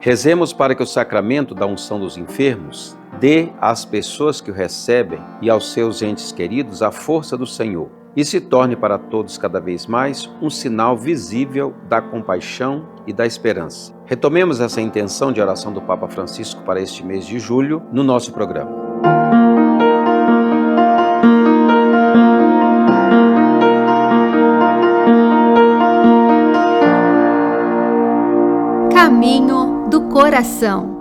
Rezemos para que o sacramento da unção dos enfermos dê às pessoas que o recebem e aos seus entes queridos a força do Senhor e se torne para todos cada vez mais um sinal visível da compaixão e da esperança. Retomemos essa intenção de oração do Papa Francisco para este mês de julho no nosso programa. Caminho do Coração.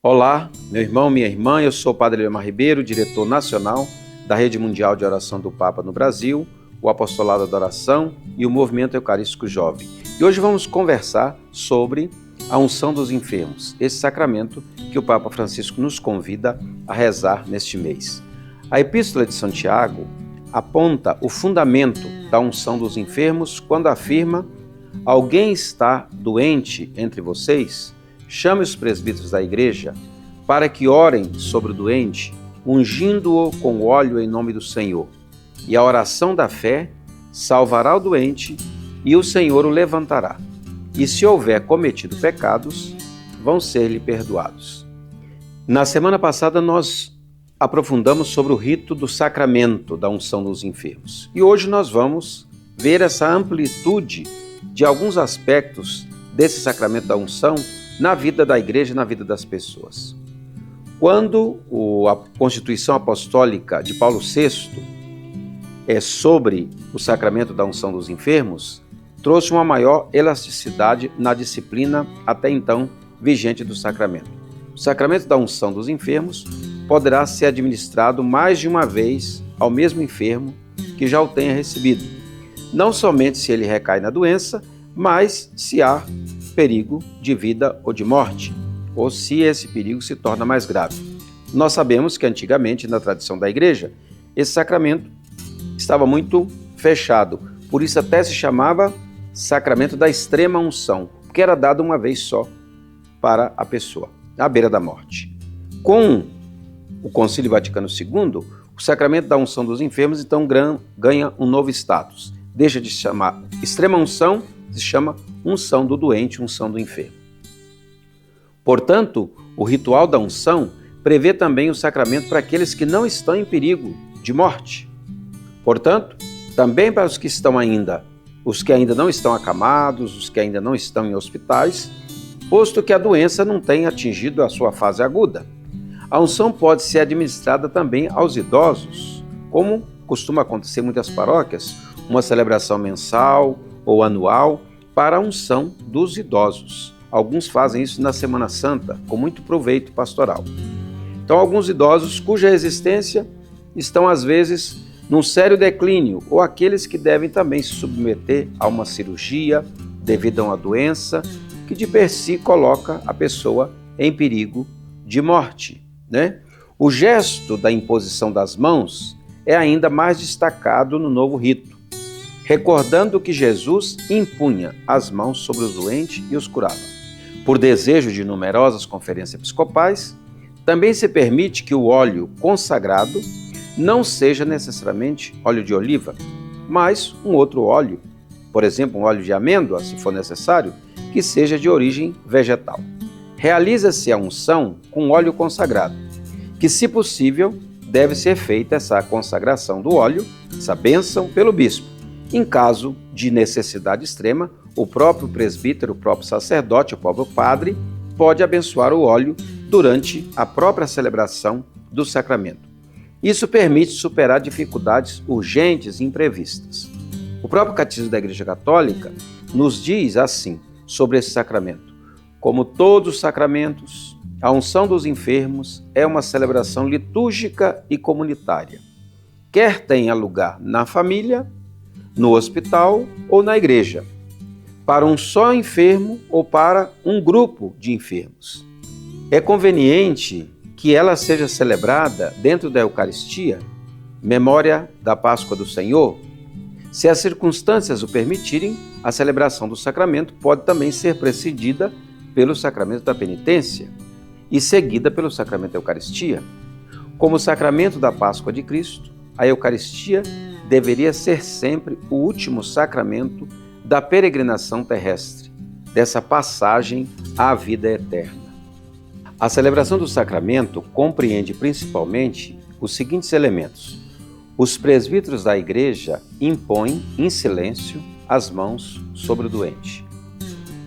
Olá, meu irmão, minha irmã, eu sou o Padre Leomar Ribeiro, diretor nacional da Rede Mundial de Oração do Papa no Brasil, o Apostolado da Oração e o Movimento Eucarístico Jovem. E hoje vamos conversar sobre a unção dos enfermos, esse sacramento que o Papa Francisco nos convida a rezar neste mês. A Epístola de Santiago aponta o fundamento da unção dos enfermos quando afirma: alguém está doente entre vocês? Chame os presbíteros da igreja para que orem sobre o doente, ungindo-o com óleo em nome do Senhor. E a oração da fé salvará o doente e o Senhor o levantará. E se houver cometido pecados, vão ser-lhe perdoados. Na semana passada nós aprofundamos sobre o rito do sacramento da unção dos enfermos. E hoje nós vamos ver essa amplitude de alguns aspectos desse sacramento da unção na vida da igreja e na vida das pessoas. Quando a Constituição Apostólica de Paulo VI é sobre o sacramento da unção dos enfermos, trouxe uma maior elasticidade na disciplina até então vigente do sacramento. O sacramento da unção dos enfermos poderá ser administrado mais de uma vez ao mesmo enfermo que já o tenha recebido, não somente se ele recai na doença, mas se há perigo de vida ou de morte, ou se esse perigo se torna mais grave. Nós sabemos que antigamente, na tradição da igreja, esse sacramento estava muito fechado, por isso até se chamava sacramento da extrema unção, porque era dado uma vez só para a pessoa, à beira da morte. Com o Concílio Vaticano II, o sacramento da unção dos enfermos então ganha um novo status. Deixa de se chamar extrema unção, se chama unção do doente, unção do enfermo. Portanto, o ritual da unção prevê também o sacramento para aqueles que não estão em perigo de morte. Portanto, também para os que ainda não estão acamados, os que ainda não estão em hospitais, posto que a doença não tenha atingido a sua fase aguda. A unção pode ser administrada também aos idosos, como costuma acontecer em muitas paróquias, uma celebração mensal ou anual para a unção dos idosos. Alguns fazem isso na Semana Santa, com muito proveito pastoral. Então, alguns idosos cuja existência estão, às vezes, num sério declínio, ou aqueles que devem também se submeter a uma cirurgia devido a uma doença que de per si coloca a pessoa em perigo de morte, né? O gesto da imposição das mãos é ainda mais destacado no novo rito, recordando que Jesus impunha as mãos sobre os doentes e os curava. Por desejo de numerosas conferências episcopais, também se permite que o óleo consagrado não seja necessariamente óleo de oliva, mas um outro óleo, por exemplo, um óleo de amêndoa, se for necessário, que seja de origem vegetal. Realiza-se a unção com óleo consagrado, que, se possível, deve ser feita essa consagração do óleo, essa bênção, pelo bispo. Em caso de necessidade extrema, o próprio presbítero, o próprio sacerdote, o próprio padre, pode abençoar o óleo durante a própria celebração do sacramento. Isso permite superar dificuldades urgentes e imprevistas. O próprio Catecismo da Igreja Católica nos diz assim sobre esse sacramento: como todos os sacramentos, a unção dos enfermos é uma celebração litúrgica e comunitária, quer tenha lugar na família, no hospital ou na igreja, para um só enfermo ou para um grupo de enfermos. É conveniente que ela seja celebrada dentro da Eucaristia, memória da Páscoa do Senhor. Se as circunstâncias o permitirem, a celebração do sacramento pode também ser precedida pelo sacramento da penitência e seguida pelo sacramento da Eucaristia. Como sacramento da Páscoa de Cristo, a Eucaristia deveria ser sempre o último sacramento da peregrinação terrestre, dessa passagem à vida eterna. A celebração do sacramento compreende principalmente os seguintes elementos. Os presbíteros da igreja impõem em silêncio as mãos sobre o doente.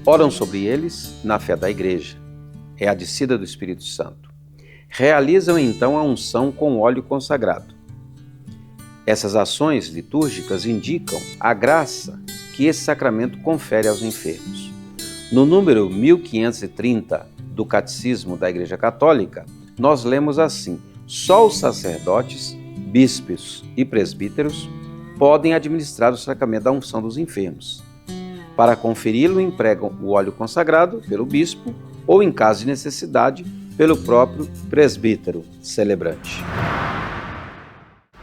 Oram sobre eles na fé da igreja. É a descida do Espírito Santo. Realizam então a unção com óleo consagrado. Essas ações litúrgicas indicam a graça que esse sacramento confere aos enfermos. No número 1530 do Catecismo da Igreja Católica, nós lemos assim: só os sacerdotes, bispos e presbíteros podem administrar o sacramento da unção dos enfermos. Para conferi-lo, empregam o óleo consagrado pelo bispo ou, em caso de necessidade, pelo próprio presbítero celebrante.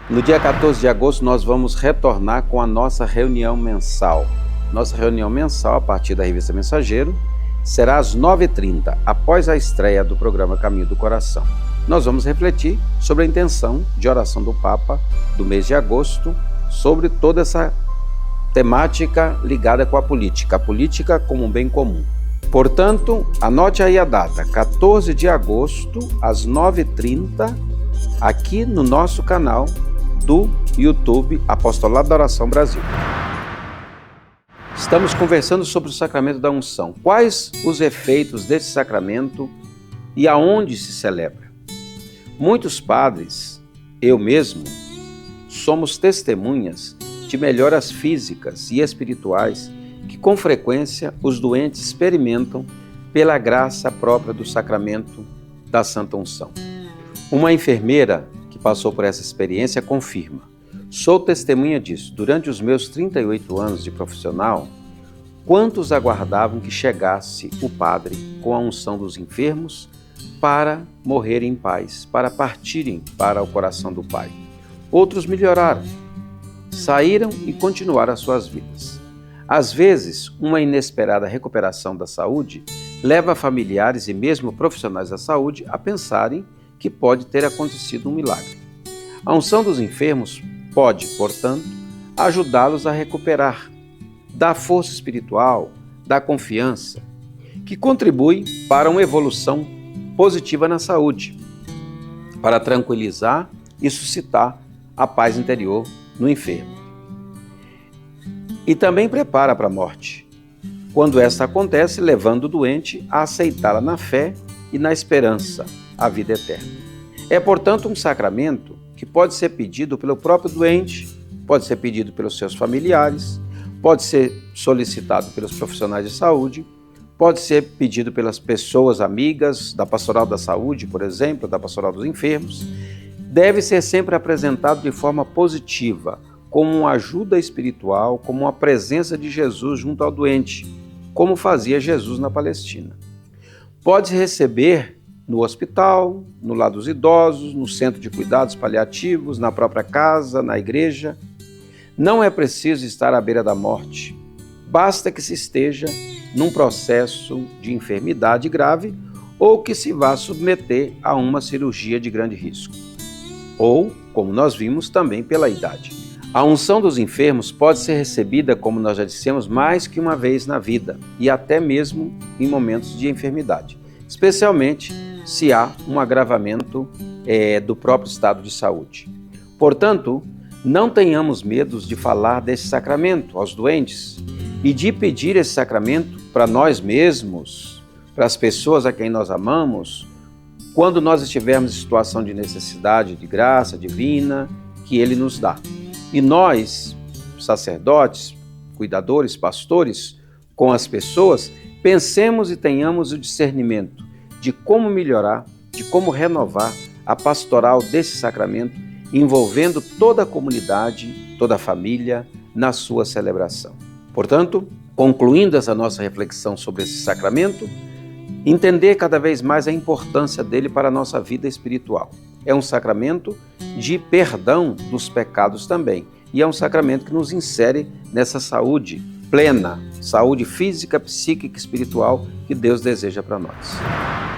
No dia 14 de agosto, nós vamos retornar com a nossa reunião mensal. Nossa reunião mensal, a partir da Revista Mensageiro, será às 9h30, após a estreia do programa Caminho do Coração. Nós vamos refletir sobre a intenção de oração do Papa do mês de agosto, sobre toda essa temática ligada com a política como um bem comum. Portanto, anote aí a data, 14 de agosto, às 9h30, aqui no nosso canal do YouTube Apostolado da Oração Brasil. Estamos conversando sobre o sacramento da unção. Quais os efeitos desse sacramento e aonde se celebra? Muitos padres, eu mesmo, somos testemunhas de melhoras físicas e espirituais que com frequência os doentes experimentam pela graça própria do sacramento da Santa Unção. Uma enfermeira que passou por essa experiência confirma: sou testemunha disso. Durante os meus 38 anos de profissional, quantos aguardavam que chegasse o padre com a unção dos enfermos para morrer em paz, para partirem para o coração do Pai? Outros melhoraram, saíram e continuaram as suas vidas. Às vezes, uma inesperada recuperação da saúde leva familiares e mesmo profissionais da saúde a pensarem que pode ter acontecido um milagre. A unção dos enfermos pode, portanto, ajudá-los a recuperar, dar força espiritual, dar confiança, que contribui para uma evolução positiva na saúde, para tranquilizar e suscitar a paz interior no enfermo. E também prepara para a morte, quando esta acontece, levando o doente a aceitá-la na fé e na esperança, a vida eterna. É, portanto, um sacramento que pode ser pedido pelo próprio doente, pode ser pedido pelos seus familiares, pode ser solicitado pelos profissionais de saúde, pode ser pedido pelas pessoas amigas da Pastoral da Saúde, por exemplo, da Pastoral dos Enfermos. Deve ser sempre apresentado de forma positiva, como uma ajuda espiritual, como uma presença de Jesus junto ao doente, como fazia Jesus na Palestina. Pode receber no hospital, no lar dos idosos, no centro de cuidados paliativos, na própria casa, na igreja. Não é preciso estar à beira da morte. Basta que se esteja num processo de enfermidade grave ou que se vá submeter a uma cirurgia de grande risco. Ou, como nós vimos, também pela idade. A unção dos enfermos pode ser recebida, como nós já dissemos, mais que uma vez na vida e até mesmo em momentos de enfermidade, especialmente se há um agravamento do próprio estado de saúde. Portanto, não tenhamos medo de falar desse sacramento aos doentes e de pedir esse sacramento para nós mesmos, para as pessoas a quem nós amamos, quando nós estivermos em situação de necessidade de graça divina que Ele nos dá. E nós, sacerdotes, cuidadores, pastores, com as pessoas, pensemos e tenhamos o discernimento de como melhorar, de como renovar a pastoral desse sacramento, envolvendo toda a comunidade, toda a família na sua celebração. Portanto, concluindo essa nossa reflexão sobre esse sacramento, entender cada vez mais a importância dele para a nossa vida espiritual. É um sacramento de perdão dos pecados também. E é um sacramento que nos insere nessa saúde plena, saúde física, psíquica e espiritual que Deus deseja para nós.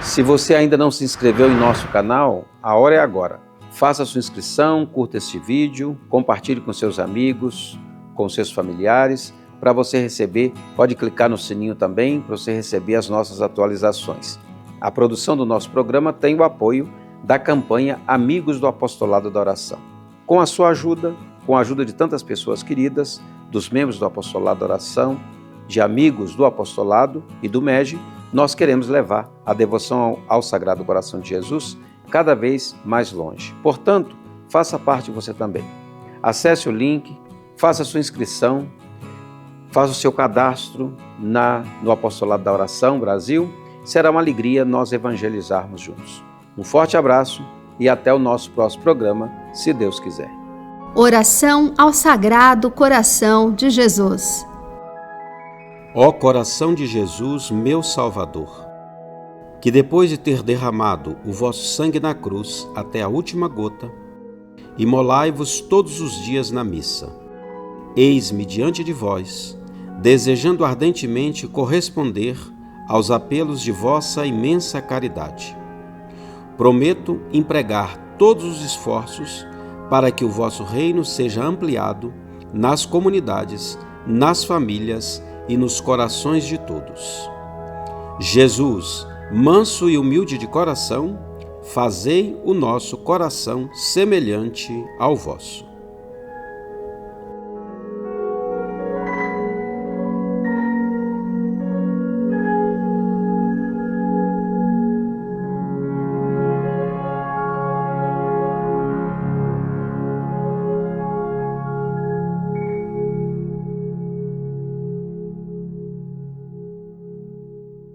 Se você ainda não se inscreveu em nosso canal, a hora é agora. Faça a sua inscrição, curta este vídeo, compartilhe com seus amigos, com seus familiares, para você receber, pode clicar no sininho também para você receber as nossas atualizações. A produção do nosso programa tem o apoio da campanha Amigos do Apostolado da Oração. Com a sua ajuda, com a ajuda de tantas pessoas queridas, dos membros do Apostolado da Oração, de amigos do Apostolado e do MEG, nós queremos levar a devoção ao Sagrado Coração de Jesus cada vez mais longe. Portanto, faça parte você também. Acesse o link, faça a sua inscrição, faça o seu cadastro no Apostolado da Oração Brasil. Será uma alegria nós evangelizarmos juntos. Um forte abraço e até o nosso próximo programa, se Deus quiser. Oração ao Sagrado Coração de Jesus. Ó coração de Jesus, meu Salvador, que depois de ter derramado o vosso sangue na cruz até a última gota, imolai-vos todos os dias na missa. Eis-me diante de vós, desejando ardentemente corresponder aos apelos de vossa imensa caridade. Prometo empregar todos os esforços para que o vosso reino seja ampliado nas comunidades, nas famílias e nos corações de todos. Jesus, manso e humilde de coração, fazei o nosso coração semelhante ao vosso.